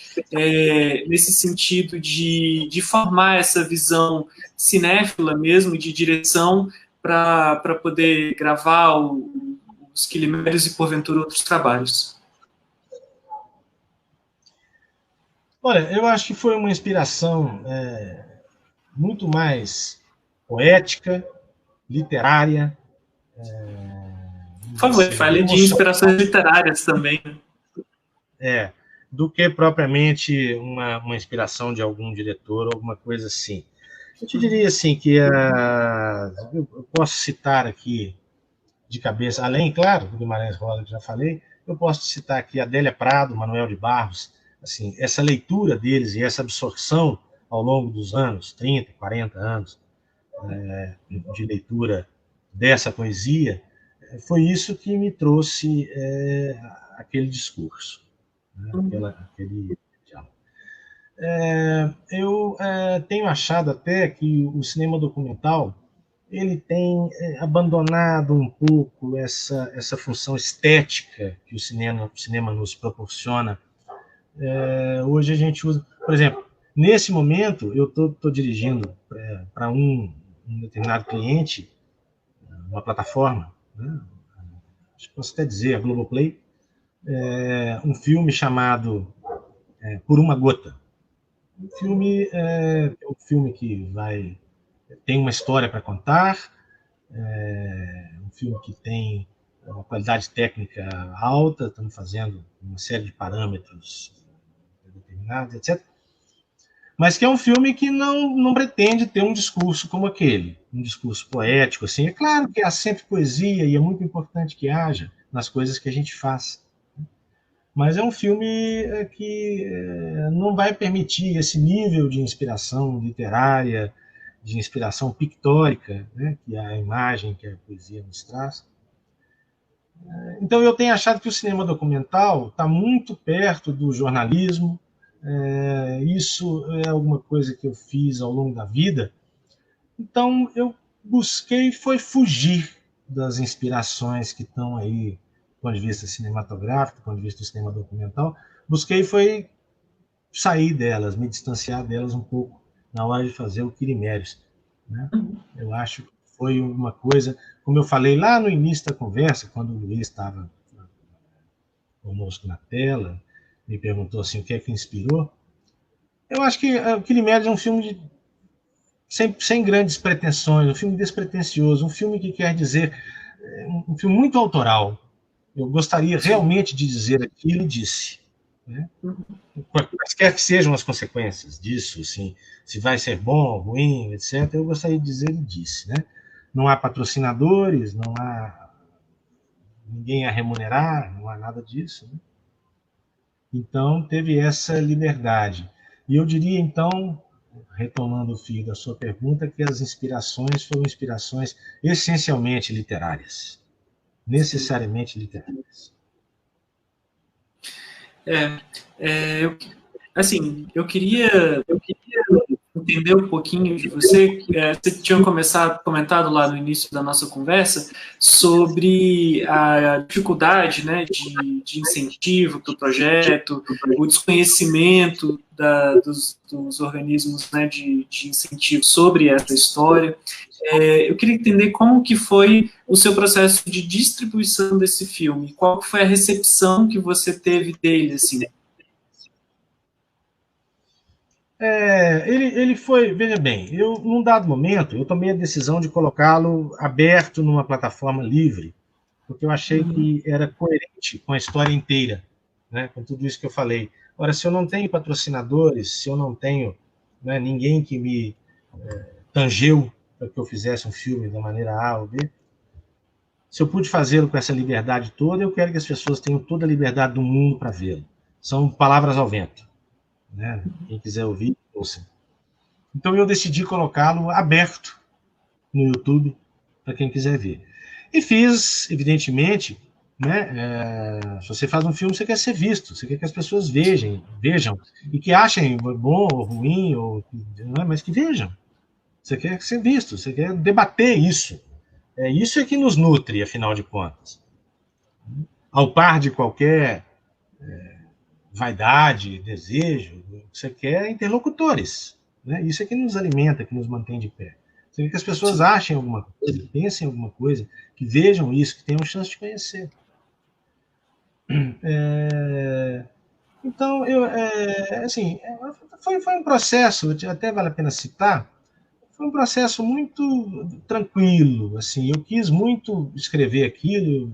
nesse sentido de formar essa visão cinéfila mesmo, de direção, para poder gravar os Quilimérios e, porventura, outros trabalhos? Olha, eu acho que foi uma inspiração muito mais poética, literária. Por favor, fale de inspirações literárias também. Do que propriamente uma inspiração de algum diretor, alguma coisa assim. Eu te diria assim que eu posso citar aqui de cabeça, além, claro, do Guimarães Rosa que já falei, eu posso citar aqui Adélia Prado, Manuel de Barros, assim, essa leitura deles e essa absorção ao longo dos anos, 30, 40 anos de leitura dessa poesia, foi isso que me trouxe aquele discurso, né? Aquele diálogo. Eu tenho achado até que o cinema documental ele tem abandonado um pouco essa função estética que o cinema nos proporciona. Hoje a gente usa, por exemplo, nesse momento eu estou dirigindo para um determinado cliente, uma plataforma, né? Acho que posso até dizer, a Globoplay, um filme chamado Por uma Gota. Um filme que tem uma história para contar, um filme que tem uma qualidade técnica alta, estamos fazendo uma série de parâmetros determinados, etc. Mas que é um filme que não pretende ter um discurso como aquele, um discurso poético, assim. É claro que há sempre poesia e é muito importante que haja nas coisas que a gente faz. Mas é um filme que não vai permitir esse nível de inspiração literária, de inspiração pictórica, né, que é a imagem que a poesia nos traz. Então eu tenho achado que o cinema documental está muito perto do jornalismo. Isso é alguma coisa que eu fiz ao longo da vida. Então eu busquei foi fugir das inspirações que estão aí do ponto de vista cinematográfico, do ponto de vista do cinema documental. Busquei foi sair delas, me distanciar delas um pouco na hora de fazer o Quirimérios, né? Eu acho que foi uma coisa, como eu falei lá no início da conversa, quando o Luiz estava conosco na tela, me perguntou assim, o que é que inspirou. Eu acho que o Quirimérios é um filme sem grandes pretensões, um filme despretensioso, um filme que quer dizer, um filme muito autoral. Eu gostaria realmente de dizer aquilo e disse, né? Quaisquer que sejam as consequências disso, assim, se vai ser bom, ruim, etc., eu gostaria de dizer e disse, né? Não há patrocinadores, não há ninguém a remunerar, não há nada disso, né? Então, teve essa liberdade. E eu diria, então, retomando o fio da sua pergunta, que as inspirações foram inspirações essencialmente literárias, necessariamente literárias. Eu queria entender um pouquinho de você. Você tinha comentado lá no início da nossa conversa sobre a dificuldade, né, de incentivo para o projeto, o desconhecimento dos organismos, né, de incentivo sobre essa história. Eu queria entender como que foi o seu processo de distribuição desse filme, qual foi a recepção que você teve dele, assim. Ele foi, veja bem, num dado momento, eu tomei a decisão de colocá-lo aberto numa plataforma livre, porque eu achei que era coerente com a história inteira, né, com tudo isso que eu falei. Ora, se eu não tenho patrocinadores, se eu não tenho, né, ninguém que me tangeu para que eu fizesse um filme da maneira A ou B, se eu pude fazê-lo com essa liberdade toda, eu quero que as pessoas tenham toda a liberdade do mundo para vê-lo. São palavras ao vento, né? Quem quiser ouvir, ouça. Então eu decidi colocá-lo aberto no YouTube para quem quiser ver. E fiz, evidentemente, né? Se você faz um filme, você quer ser visto, você quer que as pessoas vejam e que achem bom ou ruim, mas que vejam. Você quer ser visto, você quer debater isso. Isso é que nos nutre, afinal de contas. Ao par de qualquer vaidade, desejo, você quer interlocutores, né? Isso é que nos alimenta, que nos mantém de pé. Você quer que as pessoas achem alguma coisa, pensem em alguma coisa, que vejam isso, que tenham chance de conhecer. Então, foi um processo, até vale a pena citar, foi um processo muito tranquilo. Assim, eu quis muito escrever aquilo,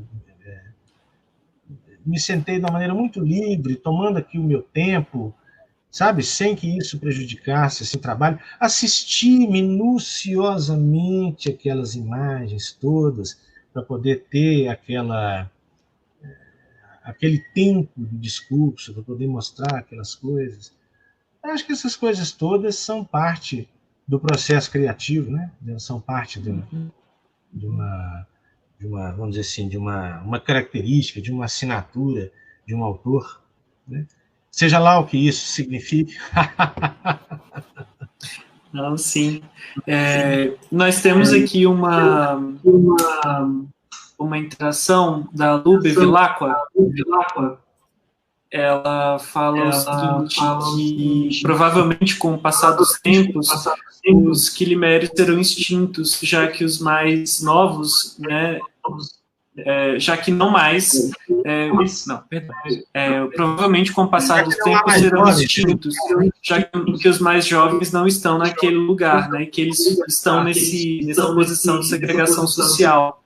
me sentei de uma maneira muito livre, tomando aqui o meu tempo, sabe, sem que isso prejudicasse esse trabalho. Assisti minuciosamente aquelas imagens todas para poder ter aquele tempo de discurso, para poder mostrar aquelas coisas. Eu acho que essas coisas todas são parte do processo criativo, né? São parte de uma, vamos dizer assim, de uma característica, de uma assinatura de um autor, né? Seja lá o que isso signifique. Não, sim. Nós temos aqui uma interação da Lu Bevilacqua. Ela fala o seguinte, que provavelmente com o passar dos tempos, os quilimérios serão extintos, já que os mais novos, né, já que não mais, provavelmente com o passar dos tempos serão extintos, já que os mais jovens não estão naquele lugar, né, que eles estão nessa posição de segregação social.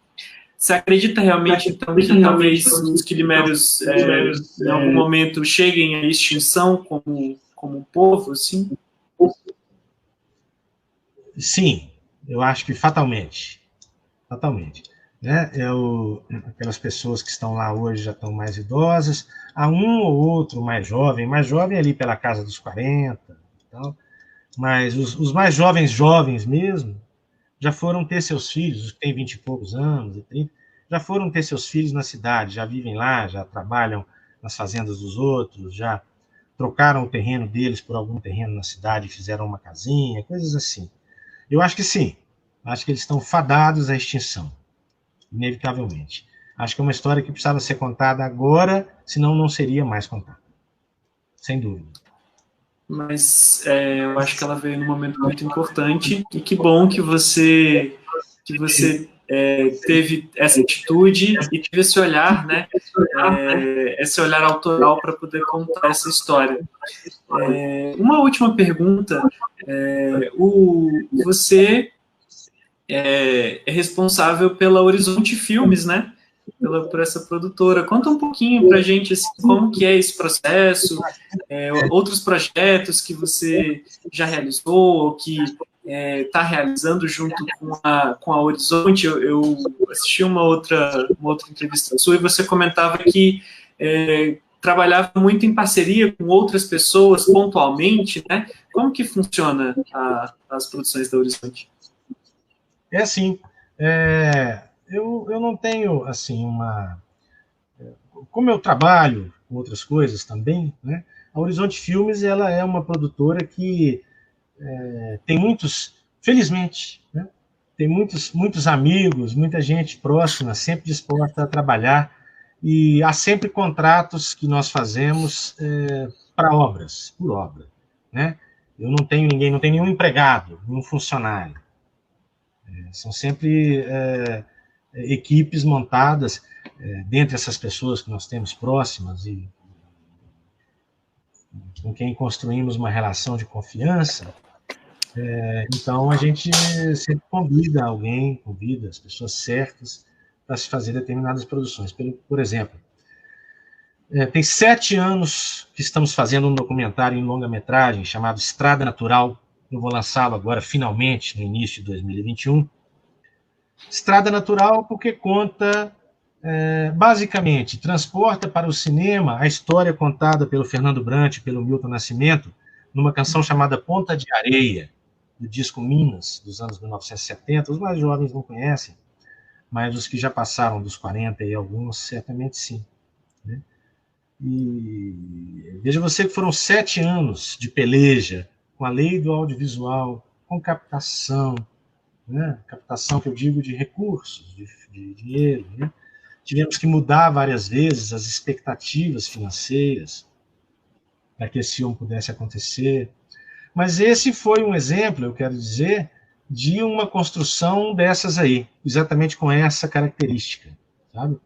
Você acredita realmente, então, que talvez os quilimérios, em algum momento, cheguem à extinção como um povo, assim? Sim, eu acho que fatalmente. Fatalmente. Né? Aquelas pessoas que estão lá hoje já estão mais idosas, há um ou outro mais jovem ali pela casa dos 40, e tal, mas os mais jovens mesmo, já foram ter seus filhos, os que têm 20 e poucos anos, 30, já foram ter seus filhos na cidade, já vivem lá, já trabalham nas fazendas dos outros, já trocaram o terreno deles por algum terreno na cidade, fizeram uma casinha, coisas assim. Eu acho que sim, acho que eles estão fadados à extinção, inevitavelmente. Acho que é uma história que precisava ser contada agora, senão não seria mais contada, sem dúvida. Mas eu acho que ela veio num momento muito importante, e que bom que você teve essa atitude e teve esse olhar, né? Esse olhar autoral para poder contar essa história. Uma última pergunta. Você é responsável pela Horizonte Filmes, né? Por essa produtora. Conta um pouquinho para a gente assim, como que é esse processo, outros projetos que você já realizou, ou que está realizando junto com a Horizonte. Eu assisti uma outra entrevista sua e você comentava que trabalhava muito em parceria com outras pessoas pontualmente, né? Como que funciona as produções da Horizonte? É assim, eu não tenho assim como eu trabalho com outras coisas também, né? A Horizonte Filmes ela é uma produtora que tem felizmente, né? Tem muitos amigos, muita gente próxima, sempre disposta a trabalhar, e há sempre contratos que nós fazemos para obras, por obra, né? Eu não tenho nenhum empregado, nenhum funcionário. São sempre equipes montadas dentre essas pessoas que nós temos próximas e com quem construímos uma relação de confiança. Então, a gente sempre convida as pessoas certas para se fazer determinadas produções. Por exemplo, tem 7 anos que estamos fazendo um documentário em longa-metragem chamado Estrada Natural. Eu vou lançá-lo agora, finalmente, no início de 2021. Estrada Natural porque conta, basicamente, transporta para o cinema a história contada pelo Fernando Brant e pelo Milton Nascimento numa canção chamada Ponta de Areia, do disco Minas, dos anos 1970. Os mais jovens não conhecem, mas os que já passaram dos 40 e alguns, certamente sim. Né? E veja você que foram 7 anos de peleja com a lei do audiovisual, com captação, né? Captação que eu digo de recursos, de dinheiro. Né? Tivemos que mudar várias vezes as expectativas financeiras para que esse filme pudesse acontecer. Mas esse foi um exemplo, eu quero dizer, de uma construção dessas aí, exatamente com essa característica, sabe?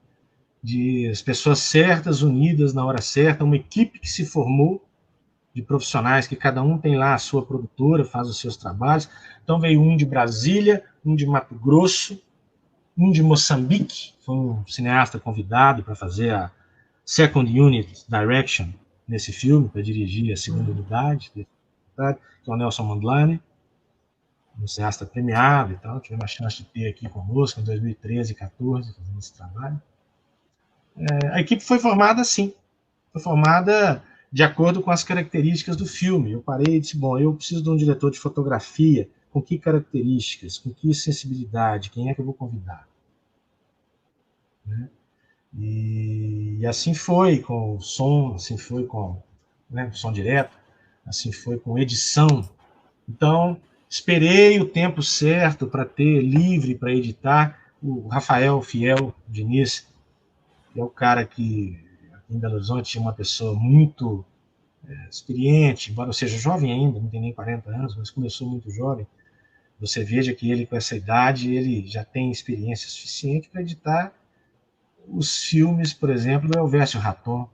De as pessoas certas, unidas na hora certa, uma equipe que se formou de profissionais que cada um tem lá a sua produtora, faz os seus trabalhos. Então veio um de Brasília, um de Mato Grosso, um de Moçambique, foi um cineasta convidado para fazer a Second Unit Direction nesse filme, para dirigir a segunda unidade, que é o Nelson Mandlane, um cineasta premiado e tal. Tivemos a chance de ter aqui conosco em 2013 e 2014, fazendo esse trabalho. A equipe foi formada assim, foi formada de acordo com as características do filme. Eu parei e disse, bom, eu preciso de um diretor de fotografia, com que características, com que sensibilidade, quem é que eu vou convidar? Né? E assim foi com o som, assim foi com som direto, assim foi com edição. Então, esperei o tempo certo para ter livre para editar. O Rafael Fiel Diniz, que é o cara que aqui em Belo Horizonte é uma pessoa muito experiente, embora seja jovem ainda, não tem nem 40 anos, mas começou muito jovem. Você veja que ele, com essa idade, ele já tem experiência suficiente para editar os filmes, por exemplo, do Elvésio Raton,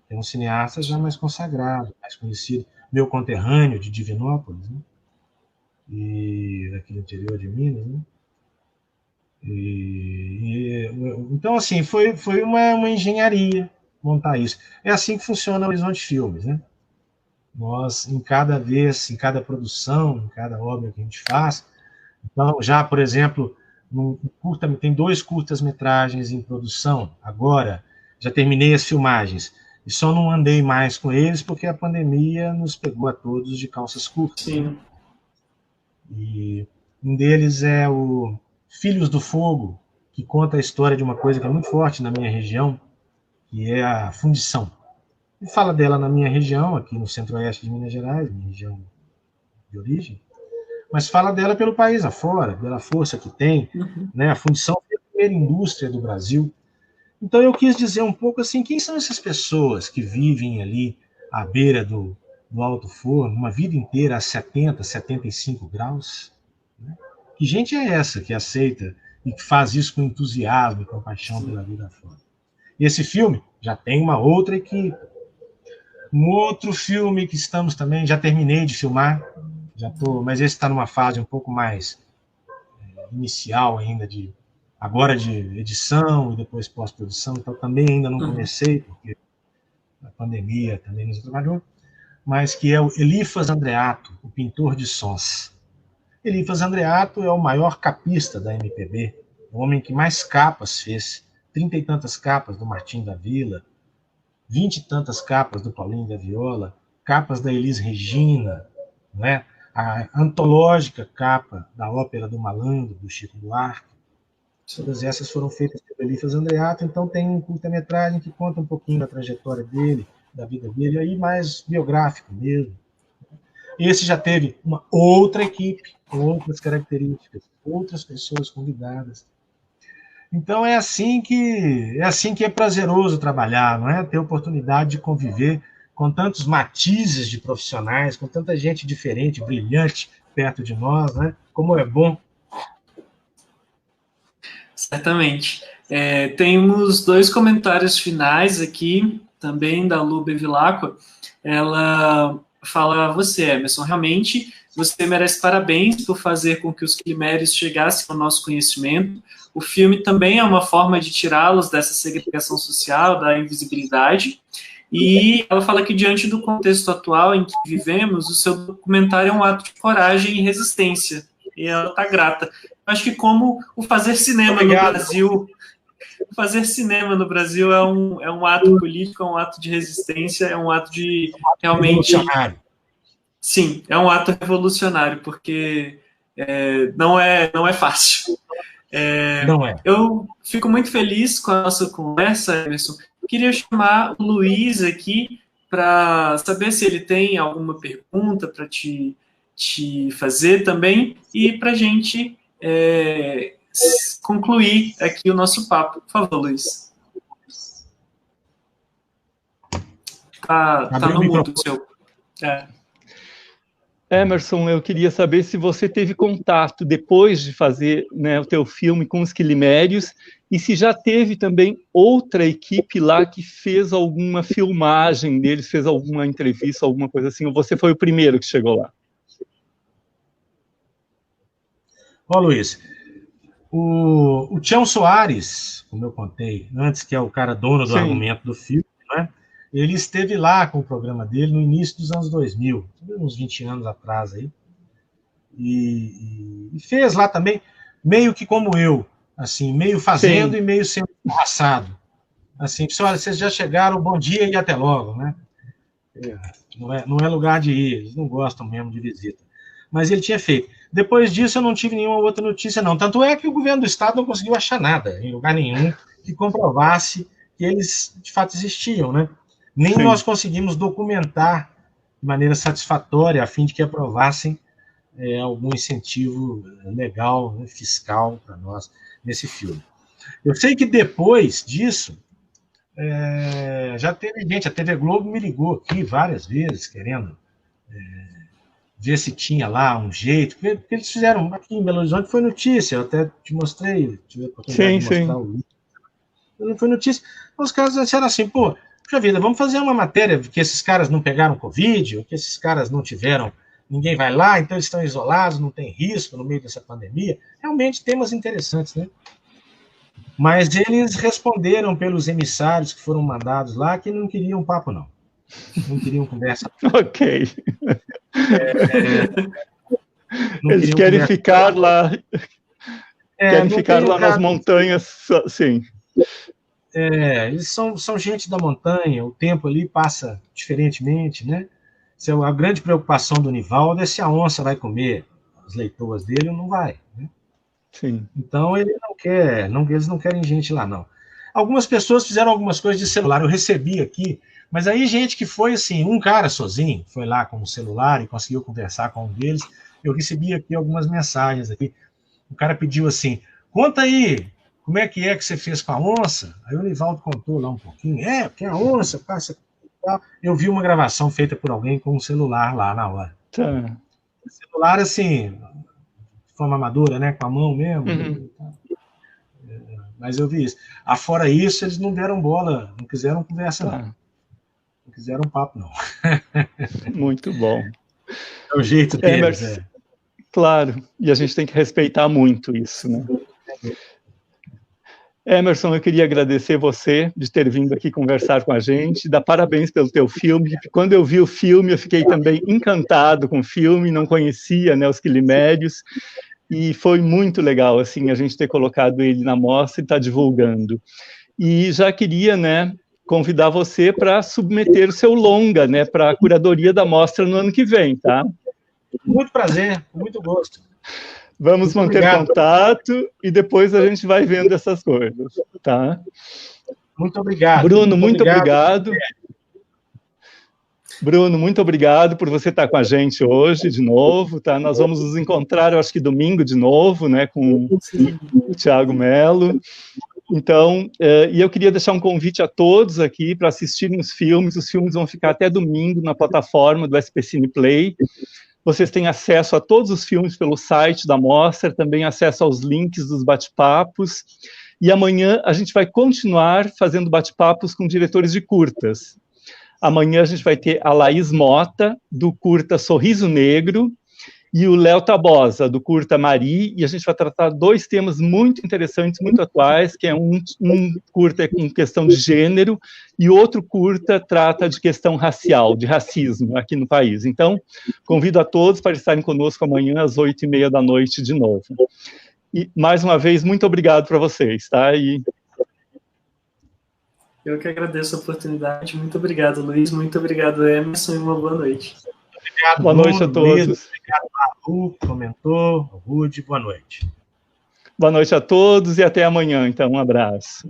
que é um cineasta já mais consagrado, mais conhecido, meu conterrâneo de Divinópolis, né? E aqui no interior de Minas, né? Então, assim, foi uma engenharia montar isso. É assim que funciona o Horizonte Filmes, né? Nós, em cada vez, em cada produção, em cada obra que a gente faz, então, já, por exemplo, tem 2 curtas-metragens em produção, agora, já terminei as filmagens, e só não andei mais com eles porque a pandemia nos pegou a todos de calças curtas. Sim. E um deles é o Filhos do Fogo, que conta a história de uma coisa que é muito forte na minha região, que é a fundição. E fala dela na minha região, aqui no centro-oeste de Minas Gerais, minha região de origem, mas fala dela pelo país afora, pela força que tem, né? A fundição foi a primeira indústria do Brasil. Então eu quis dizer um pouco assim, quem são essas pessoas que vivem ali à beira do alto forno, uma vida inteira a 70, 75 graus? Né? Que gente é essa que aceita e que faz isso com entusiasmo e com paixão pela vida fora? E esse filme já tem uma outra equipe. Um outro filme que estamos também, já terminei de filmar, mas esse está numa fase um pouco mais inicial ainda, agora de edição e depois pós-produção, então também ainda não comecei, porque a pandemia também nos atrapalhou, mas que é o Elifas Andreato, o pintor de sons. Elifas Andreato é o maior capista da MPB, o homem que mais capas fez, 30 e tantas capas do Martim da Vila, 20 e tantas capas do Paulinho da Viola, capas da Elis Regina, né? A antológica capa da Ópera do Malandro, do Chico Buarque. Todas essas foram feitas pelo Elifas Andreato, então tem um curta-metragem que conta um pouquinho da trajetória dele, da vida dele, e aí mais biográfico mesmo. Esse já teve uma outra equipe, com outras características, outras pessoas convidadas. Então é assim que é prazeroso trabalhar, não é? Ter a oportunidade de conviver com tantos matizes de profissionais, com tanta gente diferente, brilhante perto de nós, né? Como é bom. Certamente. Temos 2 comentários finais aqui, também da Lu Bevilacqua. Ela fala a você, Emerson, realmente você merece parabéns por fazer com que os climérios chegassem ao nosso conhecimento. O filme também é uma forma de tirá-los dessa segregação social, da invisibilidade. E ela fala que, diante do contexto atual em que vivemos, o seu documentário é um ato de coragem e resistência. E ela está grata. Eu acho que como o fazer cinema no Brasil... Fazer cinema no Brasil é um ato político, é um ato de resistência, é um ato de realmente... Revolucionário. Sim, é um ato revolucionário, porque não é fácil. Não é. Eu fico muito feliz com a nossa conversa, Emerson. Queria chamar o Luiz aqui para saber se ele tem alguma pergunta para te fazer também e para a gente concluir aqui o nosso papo. Por favor, Luiz. Tá no mudo o seu. Emerson, eu queria saber se você teve contato depois de fazer, né, o teu filme com os Quilimérios e se já teve também outra equipe lá que fez alguma filmagem deles, fez alguma entrevista, alguma coisa assim, ou você foi o primeiro que chegou lá? Ó, Luiz, o Tião Soares, como eu contei antes, que é o cara dono do argumento do filme, né? Ele esteve lá com o programa dele no início dos anos 2000, uns 20 anos atrás aí, e fez lá também, meio que como eu, assim, meio fazendo e meio sendo passado. Assim, olha, vocês já chegaram, bom dia e até logo, né? Não é lugar de ir, eles não gostam mesmo de visita. Mas ele tinha feito. Depois disso, eu não tive nenhuma outra notícia, não. Tanto é que o governo do Estado não conseguiu achar nada, em lugar nenhum, que comprovasse que eles, de fato, existiam, né? Nem nós conseguimos documentar de maneira satisfatória, a fim de que aprovassem algum incentivo legal, né, fiscal para nós nesse filme. Eu sei que depois disso, já teve gente, a TV Globo me ligou aqui várias vezes, querendo ver se tinha lá um jeito, porque eles fizeram, aqui em Belo Horizonte foi notícia, eu até te mostrei, tive a oportunidade de mostrar o link. Não foi notícia. Os caras disseram assim, pô, puxa vida, vamos fazer uma matéria que esses caras não pegaram Covid, ou que esses caras não tiveram, ninguém vai lá, então eles estão isolados, não tem risco no meio dessa pandemia. Realmente temas interessantes, né? Mas eles responderam pelos emissários que foram mandados lá que não queriam papo, não. Não queriam conversa. Ok. Eles querem ficar lá. Querem ficar lá nas montanhas, sim. Eles são gente da montanha, o tempo ali passa diferentemente, né? A grande preocupação do Nivaldo é se a onça vai comer as leitoas dele ou não vai, né? Sim. Então ele não quer, eles não querem gente lá, não. Algumas pessoas fizeram algumas coisas de celular, eu recebi aqui, mas aí gente que foi assim, um cara sozinho, foi lá com o celular e conseguiu conversar com um deles, eu recebi aqui algumas mensagens aqui, o cara pediu assim, conta aí, como é que você fez com a onça? Aí o Nivaldo contou lá um pouquinho, porque a onça passa... Eu vi uma gravação feita por alguém com um celular lá na hora. Tá. Celular assim, de forma amadora, né, com a mão mesmo. Uhum. Mas eu vi isso. Afora isso, eles não deram bola, não quiseram conversa, tá. Não quiseram papo, não. Muito bom. É o jeito deles, Emerson, claro, e a gente tem que respeitar muito isso, né? Emerson, eu queria agradecer você de ter vindo aqui conversar com a gente, dar parabéns pelo teu filme. Quando eu vi o filme, eu fiquei também encantado com o filme, não conhecia, né, os Quilimérios, e foi muito legal, assim, a gente ter colocado ele na mostra e estar divulgando. E já queria, né, convidar você para submeter o seu longa, né, para a curadoria da mostra no ano que vem, tá? Muito prazer, com muito gosto. Vamos manter contato e depois a gente vai vendo essas coisas, tá? Muito obrigado. Bruno, muito obrigado. Bruno, muito obrigado por você estar com a gente hoje de novo, tá? Nós vamos nos encontrar, eu acho que domingo de novo, né, com o Thiago Mello. Então, e eu queria deixar um convite a todos aqui para assistirem os filmes vão ficar até domingo na plataforma do SP Cine Play. Vocês têm acesso a todos os filmes pelo site da mostra, também acesso aos links dos bate-papos, e amanhã a gente vai continuar fazendo bate-papos com diretores de curtas. Amanhã a gente vai ter a Laís Mota, do curta Sorriso Negro, e o Léo Tabosa, do curta Mari, e a gente vai tratar dois temas muito interessantes, muito atuais, que é um curta com questão de gênero, e outro curta trata de questão racial, de racismo aqui no país. Então, convido a todos para estarem conosco amanhã às 8h30 da noite de novo. E, mais uma vez, muito obrigado para vocês, tá? Eu que agradeço a oportunidade. Muito obrigado, Luiz. Muito obrigado, Emerson, e uma boa noite. Obrigado, boa noite a todos. Luiz, obrigado, Maru, comentou, Rude, boa noite. Boa noite a todos e até amanhã, então, um abraço.